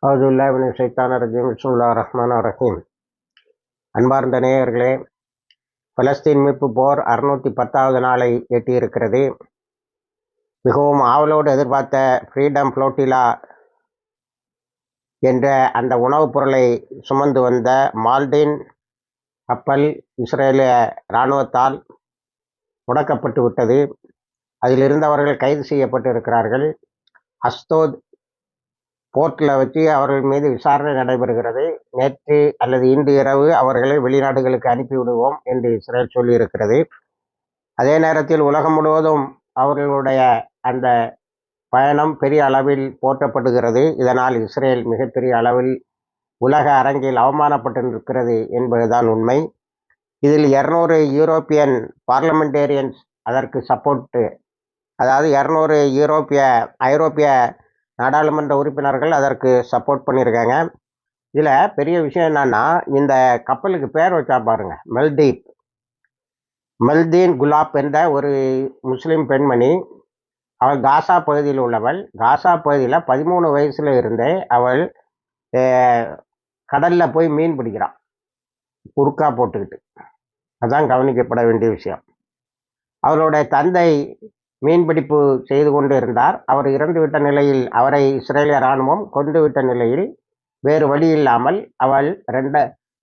அவுதுல்லாஹி மினஷ் ஷைத்தானிர் ரஜீம். பிஸ்மில்லாஹிர் ரஹ்மானிர் ரஹீம். அன்பார்ந்த நேயர்களே, பலஸ்தீன் மீட்பு போர் 610வது நாளை எட்டியிருக்கிறது. மிகவும் ஆவலோடு எதிர்பார்த்த ஃப்ரீடம் ஃப்ளோட்டிலா என்ற அந்த உணவுப் பொருளை சுமந்து வந்த மால்டின் கப்பல் இஸ்ரேலிய இராணுவத்தால் முடக்கப்பட்டு விட்டது. அதில் இருந்தவர்கள் கைது செய்யப்பட்டு இருக்கிறார்கள். அஸ்தோத் போர்ட்டில் வச்சு அவர்கள் மீது விசாரணை நடைபெறுகிறது. நேற்று அல்லது இன்று இரவு அவர்களை வெளிநாடுகளுக்கு அனுப்பிவிடுவோம் என்று இஸ்ரேல் சொல்லியிருக்கிறது. அதே நேரத்தில் உலகம் முழுவதும் அவர்களுடைய அந்த பயணம் பெரிய அளவில் போற்றப்படுகிறது. இதனால் இஸ்ரேல் மிகப்பெரிய அளவில் உலக அரங்கில் அவமானப்பட்டிருக்கிறது என்பதுதான் உண்மை. இதில் 200 யூரோப்பியன் பார்லமெண்டேரியன்ஸ் அதற்கு சப்போர்ட்டு, அதாவது 200 ஐரோப்பிய நாடாளுமன்ற உறுப்பினர்கள் அதற்கு சப்போர்ட் பண்ணியிருக்காங்க. இதில் பெரிய விஷயம் என்னன்னா, இந்த கப்பலுக்கு பேர் வச்சா பாருங்க, மெல்தீன் குலாப் என்ற ஒரு முஸ்லீம் பெண்மணி. அவள் காசா பகுதியில் உள்ளவள். காசா பகுதியில் 13 வயசுல இருந்தே அவள் கடலில் போய் மீன் பிடிக்கிறான், புர்கா போட்டுக்கிட்டு. அதான் கவனிக்கப்பட வேண்டிய விஷயம். அவளுடைய தந்தை மீன்பிடிப்பு செய்து கொண்டு இருந்தார். அவர் இறந்துவிட்ட நிலையில், அவரை இஸ்ரேலிய இராணுவம் கொன்றுவிட்ட நிலையில் வேறு வழி இல்லாமல் அவள்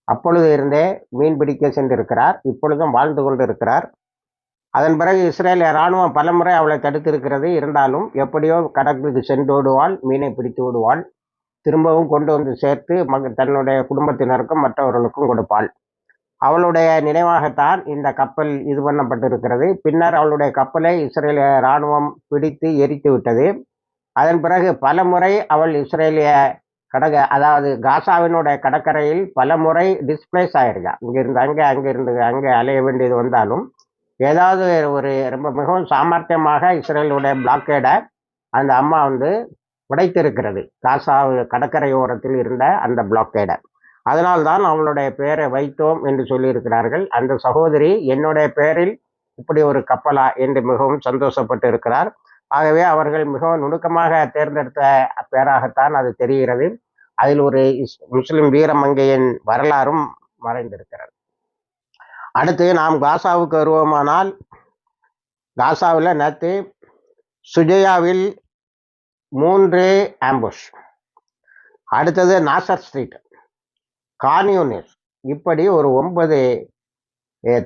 அப்பொழுது இருந்தே மீன்பிடிக்க சென்றிருக்கிறார். இப்பொழுதும் வாழ்ந்து கொண்டு இருக்கிறார். அதன் பிறகு இஸ்ரேலிய இராணுவம் பலமுறை அவளை தடுத்திருக்கிறது. இருந்தாலும் எப்படியோ கடலுக்கு சென்று விடுவாள், மீனை பிடித்து விடுவாள், திரும்பவும் கொண்டு வந்து சேர்த்து தன்னுடைய குடும்பத்தினருக்கும் மற்றவர்களுக்கும் கொடுப்பாள். அவளுடைய நினைவாகத்தான் இந்த கப்பல் இது பண்ணப்பட்டிருக்கிறது. பின்னர் அவளுடைய கப்பலை இஸ்ரேலிய இராணுவம் பிடித்து எரித்து விட்டது. அதன் பிறகு பல முறை அவள் இஸ்ரேலிய அதாவது காசாவினுடைய கடற்கரையில் பல முறை டிஸ்பிளேஸ் ஆயிருக்கா. இங்கிருந்து அங்கே, அங்கிருந்து அங்கே அலைய வேண்டியது வந்தாலும் ஏதாவது ஒரு ரொம்ப மிகவும் சாமர்த்தியமாக இஸ்ரேலுடைய பிளாக்கேடை அந்த அம்மா உடைத்திருக்கிறது, காசா கடற்கரையோரத்தில் இருந்த அந்த பிளாக்கேடை. அதனால்தான் அவளுடைய பெயரை வைத்தோம் என்று சொல்லியிருக்கிறார்கள். அந்த சகோதரி என்னுடைய பெயரில் இப்படி ஒரு கப்பலா என்று மிகவும் சந்தோஷப்பட்டு இருக்கிறார். ஆகவே அவர்கள் மிகவும் நுணுக்கமாக தேர்ந்தெடுத்த பெயராகத்தான் அது தெரிகிறது. அதில் ஒரு முஸ்லிம் வீரமங்கையின் வரலாறும் மறைந்திருக்கிறது. அடுத்து நாம் காசாவுக்கு வருவோமானால், காசாவில் நேற்று சுஜையாவில் 3 ஆம்புஷ், அடுத்தது நாசர் ஸ்ட்ரீட், கான்யூனிஸ், இப்படி ஒரு 9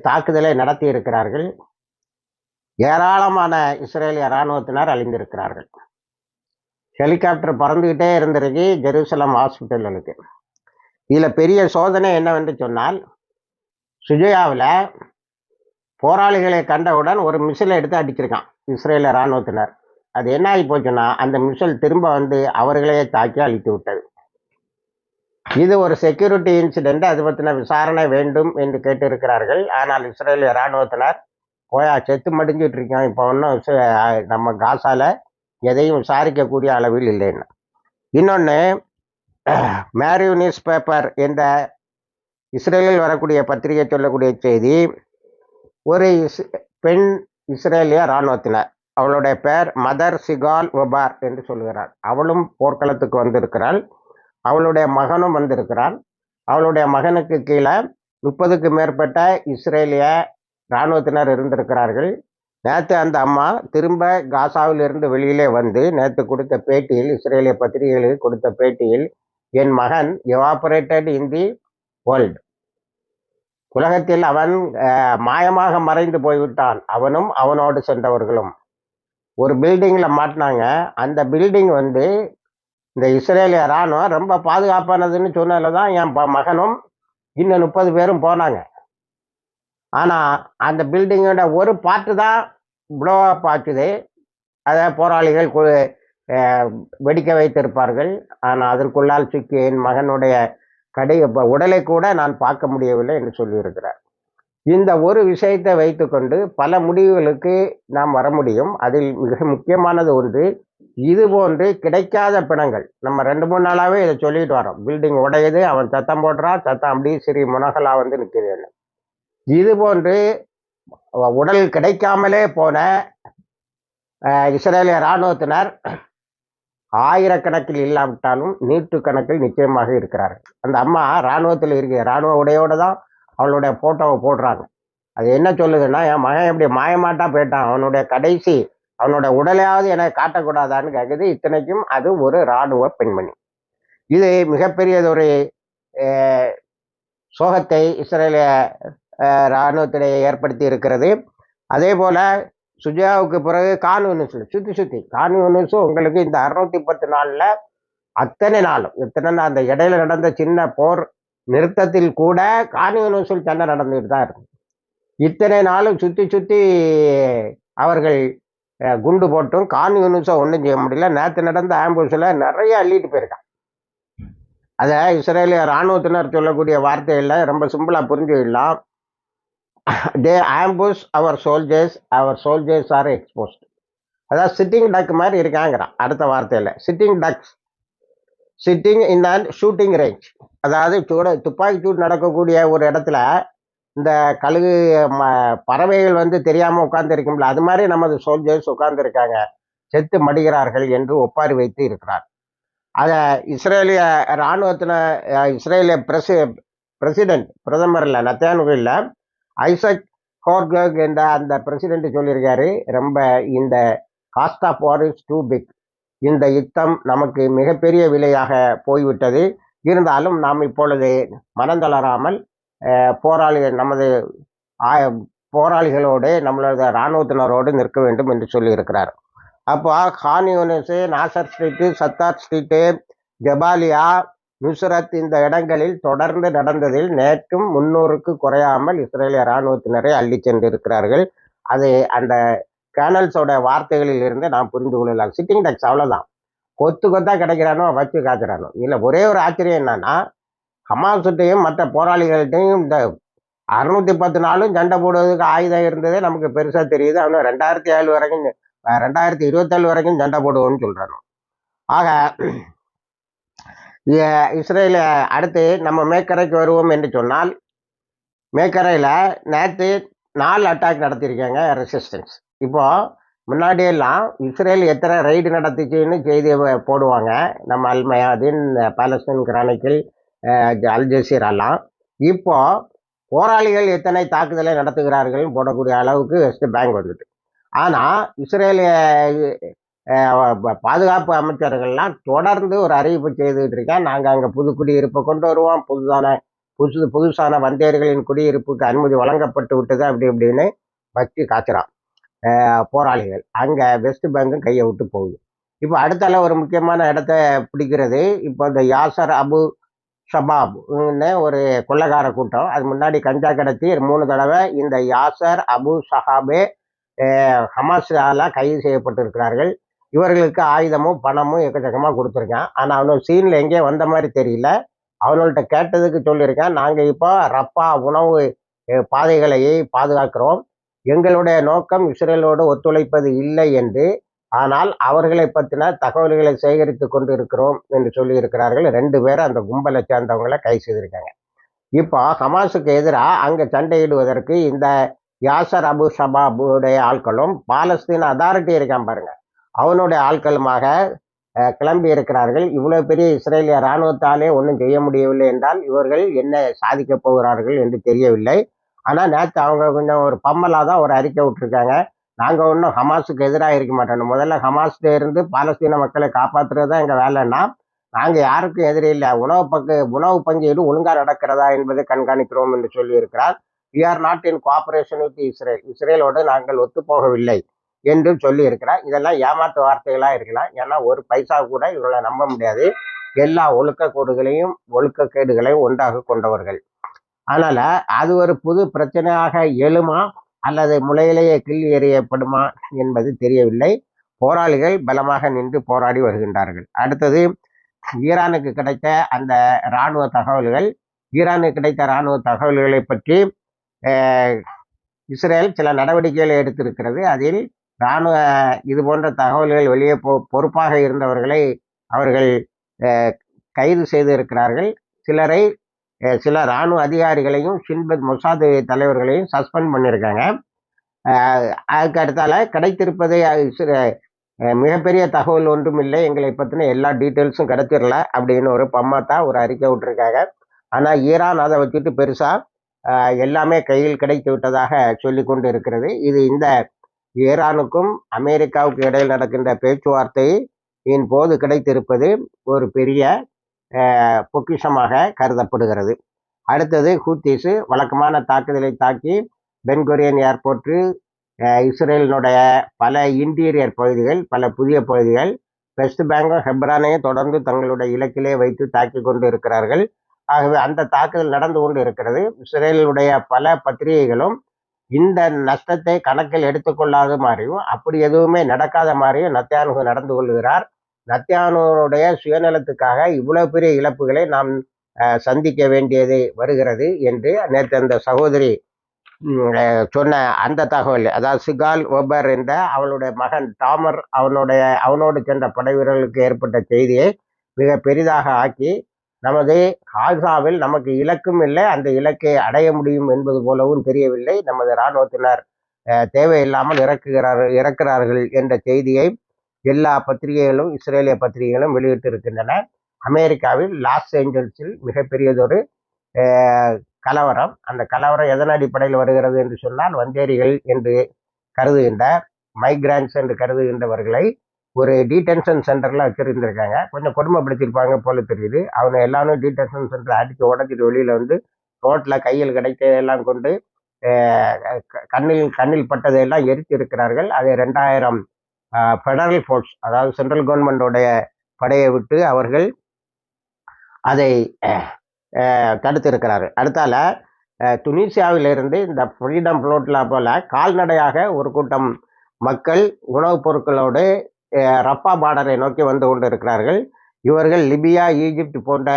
தாக்குதலை நடத்தி இருக்கிறார்கள். ஏராளமான இஸ்ரேலிய இராணுவத்தினர் அழிந்திருக்கிறார்கள். ஹெலிகாப்டர் பறந்துகிட்டே இருந்திருக்கு ஜெருசலம் ஹாஸ்பிட்டலுக்கு. இதில் பெரிய சோதனை என்னவென்று சொன்னால், சுஜையாவில் போராளிகளை கண்டவுடன் ஒரு மிசிலை எடுத்து அடிச்சிருக்கான் இஸ்ரேலிய இராணுவத்தினர். அது என்ன ஆகி போச்சுன்னா, அந்த மிசில் திரும்ப அவர்களையே தாக்கி அழித்து விட்டது. இது ஒரு செக்யூரிட்டி இன்சிடென்ட். அது பற்றின விசாரணை வேண்டும் என்று கேட்டிருக்கிறார்கள். ஆனால் இஸ்ரேலிய இராணுவத்தினர் போயா செத்து மடிஞ்சிட்டு இருக்கோம், இப்போ ஒன்றும் நம்ம காசால எதையும் விசாரிக்கக்கூடிய அளவில் இல்லைன்னு. இன்னொன்று, மேரியூ நியூஸ் பேப்பர் என்ற இஸ்ரேலில் வரக்கூடிய பத்திரிகை சொல்லக்கூடிய செய்தி, ஒரு பெண் இஸ்ரேலிய இராணுவத்தினர், அவளுடைய பெயர் மதர் சிகால் ஒபார் என்று சொல்கிறார். அவளும் போர்க்களத்துக்கு வந்திருக்கிறாள். அவளுடைய மகனும் வந்திருக்கிறான். அவளுடைய மகனுக்கு கீழே 30க்கும் மேற்பட்ட இஸ்ரேலிய இராணுவத்தினர் இருந்திருக்கிறார்கள். நேற்று அந்த அம்மா திரும்ப காசாவில் இருந்து வெளியிலே வந்து நேற்று கொடுத்த பேட்டியில், இஸ்ரேலிய பத்திரிகைகளுக்கு கொடுத்த பேட்டியில், என் மகன் எவாபரேட்டட் இன் தி வேர்ல்ட், உலகத்தில் அவன் மாயமாக மறைந்து போய்விட்டான், அவனும் அவனோடு சென்றவர்களும். ஒரு பில்டிங்கில் மாட்டினாங்க. அந்த பில்டிங் இந்த இஸ்ரேலிய இராணுவம் ரொம்ப பாதுகாப்பானதுன்னு சொன்னதில் தான் என் மகனும் இன்னும் 30 பேரும் போனாங்க. ஆனால் அந்த பில்டிங்கோட ஒரு பார்ட்டு தான் ப்ளோ அப் ஆச்சுது. அதை போராளிகள் வெடிக்க வைத்திருப்பார்கள். ஆனால் அதற்குள்ளால் சிக்கி என் மகனுடைய உடலை கூட நான் பார்க்க முடியவில்லை என்று சொல்லியிருக்கிறார். இந்த ஒரு விஷயத்தை வைத்துக்கொண்டு பல முடிவுகளுக்கு நாம் வர முடியும். அதில் மிக முக்கியமானது ஒன்று, இது போன்று கிடைக்காத பிணங்கள். நம்ம 2-3 நாளாகவே இதை சொல்லிட்டு வரோம். பில்டிங் உடையுது, அவன் சத்தம் போடுறான், சத்தம் அப்படியே சிறிய முனகலா நிற்கிறேன். இது போன்று உடல் கிடைக்காமலே போன இஸ்ரேலிய இராணுவத்தினர் ஆயிரக்கணக்கில் இல்லாவிட்டாலும் நூற்றுக்கணக்கில் நிச்சயமாக இருக்கிறார்கள். அந்த அம்மா இராணுவத்தில் இருக்கு, இராணுவ உடையோடு தான் அவளுடைய போட்டோவை போடுறாங்க. அது என்ன சொல்லுதுன்னா, என் மகன் எப்படி மாயமாட்டா போயிட்டான், அவனுடைய கடைசி அவனோட உடலையாவது எனக்கு காட்டக்கூடாதான்னு கேட்குது. இத்தனைக்கும் அது ஒரு இராணுவ பெண்மணி. இது மிகப்பெரியதொரு சோகத்தை இஸ்ரேலிய இராணுவத்திடையே ஏற்படுத்தி இருக்கிறது. அதே போல சுஜாவுக்கு பிறகு கான் யூனிஸில் சுற்றி கான் யூனிஸும் உங்களுக்கு இந்த 610 அத்தனை நாளும் எத்தனை அந்த இடையில நடந்த சின்ன போர் நிறுத்தத்தில் கூட கான் யூனிஸில் சண்டை நடந்துட்டு தான் இருக்கும். இத்தனை நாளும் சுற்றி அவர்கள் குண்டு போட்டும் கான் யூனிஸை ஒன்றும் செய்ய முடியல. நேற்று நடந்த ஆம்புஸில் நிறைய அள்ளிட்டு போயிருக்கான். அதை இஸ்ரேலிய இராணுவத்தினர் சொல்லக்கூடிய வார்த்தைகள்ல ரொம்ப சிம்பிளா புரிஞ்சுக்கலாம். They ambush our soldiers are exposed. அதாவது சிட்டிங் டக் மாதிரி இருக்காங்கிறான் அடுத்த வார்த்தையில. Sitting in and shooting range. அதாவது துப்பாக்கி சூடு நடக்கக்கூடிய ஒரு இடத்துல இந்த கழுகு பறவைகள் வந்து தெரியாம உட்கார்ந்து இருக்கும்ல, அது மாதிரி நமது சோல்ஜர்ஸ் உட்கார்ந்து இருக்காங்க, செத்து மடிகிறார்கள் என்று ஒப்பாரி வைத்து இருக்கிறார். அதை இஸ்ரேலிய இராணுவத்தின இஸ்ரேலிய பிரசிடென்ட் பிரதமர் இல்லை, நத்தன்யாஹூ இல்லை, ஐசக் ஹோர்கக் என்ற அந்த பிரசிடென்ட் சொல்லியிருக்காரு, ரொம்ப இந்த cost of war is too big. இந்த யுத்தம் நமக்கு மிகப்பெரிய விலையாக போய்விட்டது. இருந்தாலும் நாம் இப்பொழுது மனந்தளராமல் நமது போராளிகளோடு நம்மளோட இராணுவத்தினரோடு நிற்க வேண்டும் என்று சொல்லியிருக்கிறார். அப்போ Khan Younis, Nasser street, Sattar street, Jabalia, Nuseirat இந்த இடங்களில் தொடர்ந்து நடந்ததில் நேற்றும் 300க்கு குறையாமல் இஸ்ரேலிய இராணுவத்தினரை அள்ளி சென்றிருக்கிறார்கள். அது அந்த கேனல்ஸோட வார்த்தைகளில் இருந்து நாம் புரிந்து கொள்ளலாம். சிட்டிங் டக்ஸ் அவ்வளோதான், கொத்தா கிடைக்கிறானோ வச்சு காய்க்கிறானோ. இல்லை, ஒரே ஒரு ஆச்சரியம் என்னன்னா, ஹமாஸ்கிட்டையும் மற்ற போராளிகள்கிட்டையும் இந்த 610 நாளும் சண்டை போடுவதற்கு ஆயுதம் இருந்ததே நமக்கு பெருசா தெரியுது. அவனும் 2007 வரைக்கும் 2027 வரைக்கும் சண்டை போடுவோம்னு சொல்றானோ. ஆக இஸ்ரேல அடுத்து நம்ம மேக்கரைக்கு வருவோம் என்று சொன்னால், மேக்கரையில் நேற்று 4 அட்டாக் நடத்தியிருக்காங்க ரெசிஸ்டன்ஸ். இப்போ முன்னாடியெல்லாம் இஸ்ரேல் எத்தனை ரைடு நடத்திச்சுன்னு செய்தி போடுவாங்க நம்ம அல்மயாதீன், பாலஸ்தீன் கிரானிக்கிள், அல் ஜசீராலாம். இப்போ போராளிகள் எத்தனை தாக்குதலை நடத்துகிறார்கள் போடக்கூடிய அளவுக்கு வெஸ்ட் பேங்க் வந்துட்டு. ஆனால் இஸ்ரேலிய பாதுகாப்பு அமைச்சர்கள்லாம் தொடர்ந்து ஒரு அறிவிப்பு செய்துகிட்டு இருக்கேன், நாங்கள் அங்கே புது குடியிருப்பை கொண்டு வருவோம், புதுசான வந்தேர்களின் குடியிருப்புக்கு அனுமதி வழங்கப்பட்டு விட்டது அப்படி இப்படின்னு வச்சு காய்ச்சறான் போராளிகள். அங்கே வெஸ்ட் பேங்கும் கையை விட்டு போகுது. இப்போ அடுத்தால ஒரு முக்கியமான இடத்த பிடிக்கிறது. இப்போ இந்த யாசர் அபு ஷபாப்னு ஒரு கொள்ளக்கார கூட்டம், அது முன்னாடி கஞ்சா கடத்தி 3 தடவை இந்த யாசர் அபு ஷஹாபே ஹமாஸால கைது செய்யப்பட்டிருக்கிறார்கள். இவர்களுக்கு ஆயுதமும் பணமும் எக்கச்சக்கமாக கொடுத்துருக்கான். ஆனால் அவனோட சீனில் எங்கேயும் வந்த மாதிரி தெரியல. அவங்கள்ட்ட கேட்டதுக்கு சொல்லியிருக்கேன், நாங்கள் இப்போ ரப்பா உணவு பாதைகளையே பாதுகாக்கிறோம், எங்களுடைய நோக்கம் இஸ்ரேலோடு ஒத்துழைப்பது இல்லை என்று, ஆனால் அவர்களை பற்றின தகவல்களை சேகரித்து கொண்டு இருக்கிறோம் என்று சொல்லியிருக்கிறார்கள். 2 பேர் அந்த கும்பலை சேர்ந்தவங்களை கைது செய்திருக்காங்க. இப்போ ஹமாஸுக்கு எதிராக அங்கே சண்டையிடுவதற்கு இந்த யாசர் அபு ஷபாபுடைய ஆட்களும் பாலஸ்தீன் அதாரிட்டி இருக்கான் பாருங்க, அவனுடைய ஆட்களுமாக கிளம்பி இருக்கிறார்கள். இவ்வளவு பெரிய இஸ்ரேலிய இராணுவத்தாலே ஒன்றும் செய்ய முடியவில்லை என்றால் இவர்கள் என்ன சாதிக்க போகிறார்கள் என்று தெரியவில்லை. ஆனால் நேற்று அவங்க கொஞ்சம் ஒரு பம்மலாக தான் ஒரு அறிக்கை விட்டுருக்காங்க, நாங்கள் ஒன்றும் ஹமாஸுக்கு எதிராக இருக்க மாட்டோம், முதல்ல ஹமாஸ்ல இருந்து பாலஸ்தீன மக்களை காப்பாற்றுறது தான் எங்கள் வேலைன்னா, நாங்கள் யாருக்கும் எதிரே இல்லை, உணவு பங்கீடு ஒழுங்காக நடக்கிறதா என்பதை கண்காணிக்கிறோம் என்று சொல்லியிருக்கிறார். We are not in cooperation with இஸ்ரேலோடு நாங்கள் ஒத்துப்போகவில்லை என்று சொல்லி இருக்கிறார். இதெல்லாம் ஏமாத்து வார்த்தைகளாக இருக்கலாம், ஏன்னா ஒரு பைசா கூட இவர்களை நம்ப முடியாது. எல்லா ஒழுக்கக்கோடுகளையும் ஒழுக்கக்கேடுகளையும் ஒன்றாக கொண்டவர்கள். அதனால அது ஒரு புது பிரச்சனையாக எழுமா அல்லது முளையிலேயே கிள்ளி எறியப்படுமா என்பது தெரியவில்லை. போராளிகள் பலமாக நின்று போராடி வருகின்றார்கள். அடுத்தது ஈரானுக்கு கிடைத்த அந்த இராணுவ தகவல்கள். ஈரானுக்கு கிடைத்த இராணுவ தகவல்களை பற்றி இஸ்ரேல் சில நடவடிக்கைகளை எடுத்திருக்கிறது. அதில் இராணுவ இது போன்ற தகவல்கள் வெளியே பொறுப்பாக இருந்தவர்களை அவர்கள் கைது செய்து இருக்கிறார்கள். சில இராணுவ அதிகாரிகளையும் ஷின்பத் மொசாத் தலைவர்களையும் சஸ்பெண்ட் பண்ணியிருக்காங்க. அதுக்கு அடுத்தால கிடைத்திருப்பதை மிகப்பெரிய தகவல் ஒன்றும் இல்லை, எங்களை பற்றின எல்லா டீட்டெயில்ஸும் கிடைச்சிடல அப்படின்னு ஒரு பம்மாத்தா ஒரு அறிக்கை விட்டுருக்காங்க. ஆனால் ஈரான் அதை வச்சுட்டு பெருசாக எல்லாமே கையில் கிடைத்து விட்டதாக சொல்லி கொண்டு இருக்கிறது. இது இந்த ஈரானுக்கும் அமெரிக்காவுக்கு இடையில் நடக்கின்ற பேச்சுவார்த்தையின் போது கிடைத்திருப்பது ஒரு பெரிய பொக்கிஷமாக கருதப்படுகிறது. அடுத்தது ஹூத்திஸு வழக்கமான தாக்குதலை தாக்கி பென்குரியன் ஏர்போர்ட்டு, இஸ்ரேலினுடைய பல இன்டீரியர் பகுதிகள், பல புதிய பகுதிகள், வெஸ்ட் பேங்கும் ஹெப்ரானையும் தொடர்ந்து தங்களுடைய இலக்கிலே வைத்து தாக்கி கொண்டு இருக்கிறார்கள். ஆகவே அந்த தாக்குதல் நடந்து கொண்டு இருக்கிறது. இஸ்ரேலுடைய பல பத்திரிகைகளும் இந்த நஷ்டத்தை கணக்கில் எடுத்துக்கொள்ளாத மாதிரியும், அப்படி எதுவுமே நடக்காத மாதிரியும் நத்தியானு நடந்து கொள்கிறார். நத்தியானுடைய சுயநலத்துக்காக இவ்வளவு பெரிய இழப்புகளை நாம் சந்திக்க வேண்டியது வருகிறது என்று நேற்று அந்த சகோதரி சொன்ன அந்த தகவல், அதாவது சிகால் ஒபர் என்ற அவளுடைய மகன் டாமர் அவனோடு சென்ற படை வீரர்களுக்கு ஏற்பட்ட செய்தியை மிக பெரிதாக ஆக்கி, நமது காசாவில் நமக்கு இலக்கும் இல்லை, அந்த இலக்கை அடைய முடியும் என்பது போலவும் தெரியவில்லை, நமது இராணுவத்தினர் தேவையில்லாமல் இறக்கிறார்கள் என்ற செய்தியை எல்லா பத்திரிகைகளும் இஸ்ரேலிய பத்திரிகைகளும் வெளியிட்டு இருக்கின்றன. அமெரிக்காவில் லாஸ் ஏஞ்சல்ஸில் மிகப்பெரியதொரு கலவரம். அந்த கலவரம் எதன் அடிப்படையில் வருகிறது என்று சொன்னால், வந்தேரிகள் என்று கருதுகின்ற, மைக்ரான்ஸ் என்று கருதுகின்றவர்களை ஒரு டீடென்ஷன் சென்டரில் வச்சிருந்திருக்காங்க. கொஞ்சம் கொடுமைப்படுத்தியிருப்பாங்க போல தெரியுது. அவங்க எல்லாரும் டீடென்ஷன் சென்டர் அடித்து உடச்சிட்டு வெளியில் வந்து ரோட்டில் கையில் கிடைத்ததெல்லாம் கொண்டு கண்ணில் பட்டதையெல்லாம் எரித்து இருக்கிறார்கள். அது 2000 ஃபெடரல் ஃபோர்ஸ், அதாவது சென்ட்ரல் கவர்மெண்டோடைய படையை விட்டு அவர்கள் அதை தடுத்திருக்கிறார்கள். அடுத்தால துனிசியாவிலிருந்து இந்த ஃப்ரீடம் ஃப்ளோட்டில் போல கால்நடையாக ஒரு கூட்டம் மக்கள் உணவுப் பொருட்களோடு ரஃபா பார்டரை நோக்கி வந்து கொண்டு இருக்கிறார்கள். இவர்கள் லிபியா, ஈஜிப்ட் போன்ற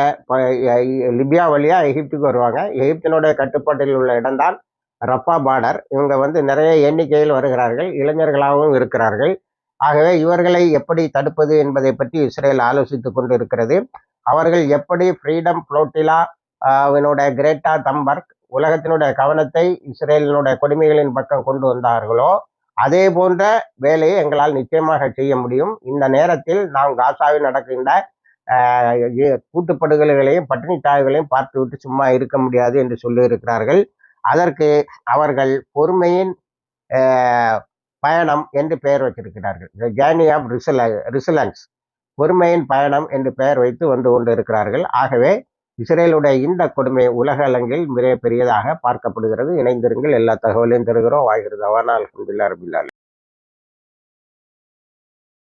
லிபியா வழியாக எகிப்துக்கு வருவாங்க. எகிப்தினுடைய கட்டுப்பாட்டில் உள்ள இடம்தான் ரஃபா பார்டர். இவங்க வந்து நிறைய எண்ணிக்கையில் வருகிறார்கள், இளைஞர்களாகவும் இருக்கிறார்கள். ஆகவே இவர்களை எப்படி தடுப்பது என்பதை பற்றி இஸ்ரேல் ஆலோசித்து கொண்டு இருக்கிறது. அவர்கள் எப்படி ஃப்ரீடம் ஃப்ளோட்டிலா அவனுடைய கிரேட்டா தம்பர்க் உலகத்தினுடைய கவனத்தை இஸ்ரேலினுடைய கொடுமைகளின் பக்கம் கொண்டு வந்தார்களோ, அதே போன்ற வேலையை எங்களால் நிச்சயமாக செய்ய முடியும். இந்த நேரத்தில் நாம் காசாவில் நடக்கின்ற கூட்டுப்படுகொலைகளையும் பட்டினி தாய்களையும் பார்த்துவிட்டு சும்மா இருக்க முடியாது என்று சொல்லியிருக்கிறார்கள். அதற்கு அவர்கள் பொறுமையின் பயணம் என்று பெயர் வச்சிருக்கிறார்கள். த ஜேர்னி ஆஃப் ரிசிலன்ஸ், பொறுமையின் பயணம் என்று பெயர் வைத்து வந்து கொண்டு இருக்கிறார்கள். ஆகவே இஸ்ரேலுடைய இந்த கொடுமை உலக அளங்கில் மிக பெரியதாக பார்க்கப்படுகிறது. இணைந்திருங்கள், எல்லா தகவலையும் தருகிறோம். வாழ்கிறது அல்ஹம்துலில்லாஹ் ரபில் ஆலமீன்.